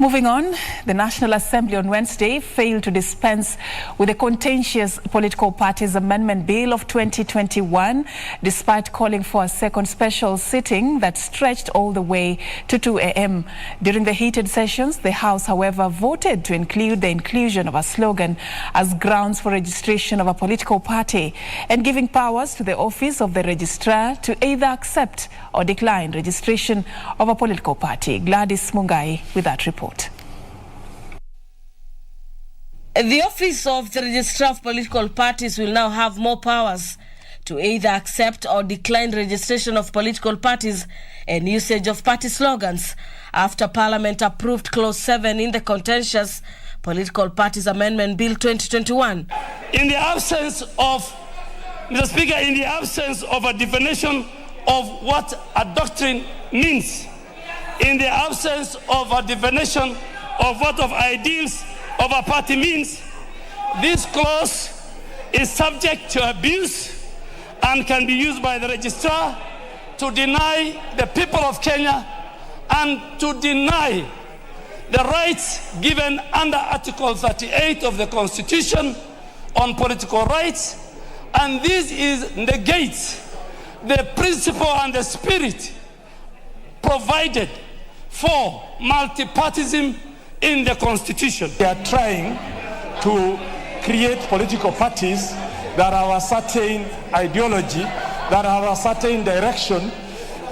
Moving on, the National Assembly on Wednesday failed to dispense with the contentious Political Parties Amendment Bill of 2021, despite calling for a second special sitting that stretched all the way to 2 a.m. During the heated sessions, the House, however, voted to include the inclusion of a slogan as grounds for registration of a political party and giving powers to the office of the registrar to either accept or decline registration of a political party. Gladys Mungai with that report. The office of the registrar of political parties will now have more powers to either accept or decline registration of political parties and usage of party slogans after Parliament approved Clause 7 in the contentious Political Parties Amendment Bill 2021. In the absence of, Mr. Speaker, in the absence of a definition of what a doctrine means, in the absence of a definition of what of ideals of a party means, this clause is subject to abuse and can be used by the registrar to deny the people of Kenya and to deny the rights given under Article 38 of the Constitution on political rights, and this negates the principle and the spirit provided for multipartism in the Constitution. We are trying to create political parties that have a certain ideology, that have a certain direction,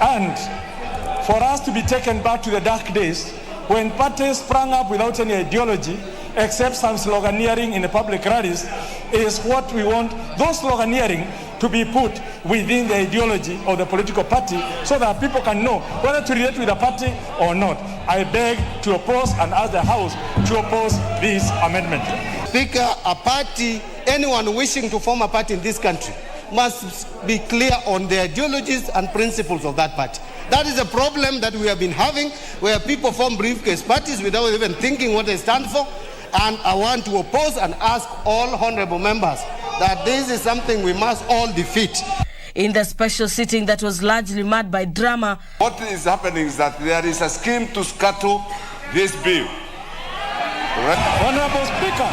and for us to be taken back to the dark days when parties sprang up without any ideology except some sloganeering in the public rallies is what we want, those sloganeering to be put within the ideology of the political party so that people can know whether to relate with a party or not. I beg to oppose and ask the House to oppose this amendment. Speaker, a party, anyone wishing to form a party in this country must be clear on the ideologies and principles of that party. That is a problem that we have been having, where people form briefcase parties without even thinking what they stand for. And I want to oppose and ask all honorable members that this is something we must all defeat. In the special sitting that was largely marred by drama, what is happening is that there is a scheme to scuttle this bill. Honorable Speaker,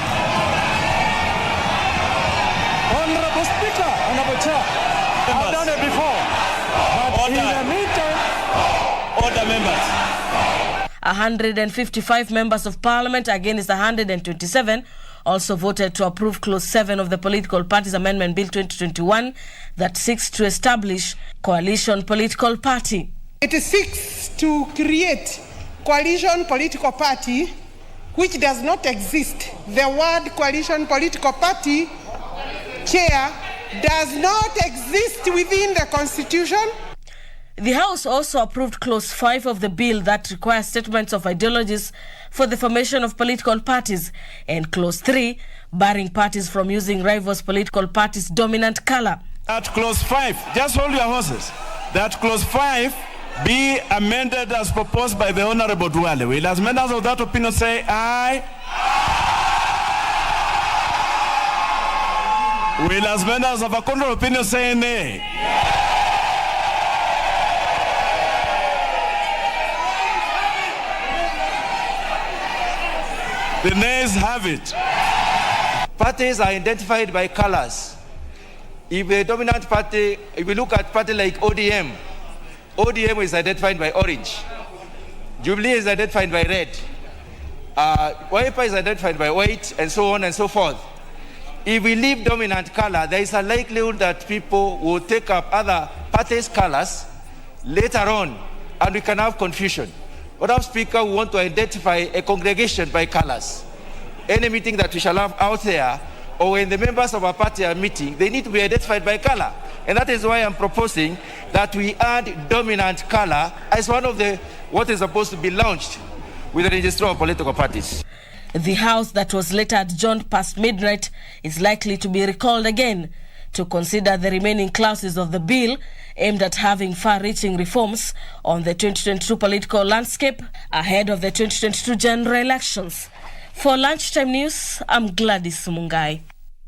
Honorable Chair, I've done it before. But in the meantime, order members. 155 members of parliament against 127 also voted to approve Clause 7 of the Political Parties Amendment Bill 2021 that seeks to establish coalition political party. It seeks to create coalition political party which does not exist. The word coalition political party, Chair, does not exist within the Constitution. The House also approved Clause 5 of the bill that requires statements of ideologies for the formation of political parties, and Clause 3 barring parties from using rivals' political parties' dominant colour. That Clause 5, just hold your horses, that Clause 5 be amended as proposed by the Honourable Duale. Will as members of that opinion say aye? Will as members of a contrary opinion say nay? The nays have it. Parties are identified by colors. If a dominant party, if we look at party like ODM, ODM is identified by orange. Jubilee is identified by red. Wiper is identified by white, and so on and so forth. If we leave dominant color, there is a likelihood that people will take up other parties' colors later on, and we can have confusion. Madam Speaker, we want to identify a congregation by colors. Any meeting that we shall have out there, or when the members of our party are meeting, they need to be identified by color. And that is why I'm proposing that we add dominant color as one of the what is supposed to be launched with the registrar of political parties. The House that was later adjourned past midnight is likely to be recalled again to consider the remaining clauses of the bill aimed at having far-reaching reforms on the 2022 political landscape ahead of the 2022 general elections. For Lunchtime News, I'm Gladys Mungai.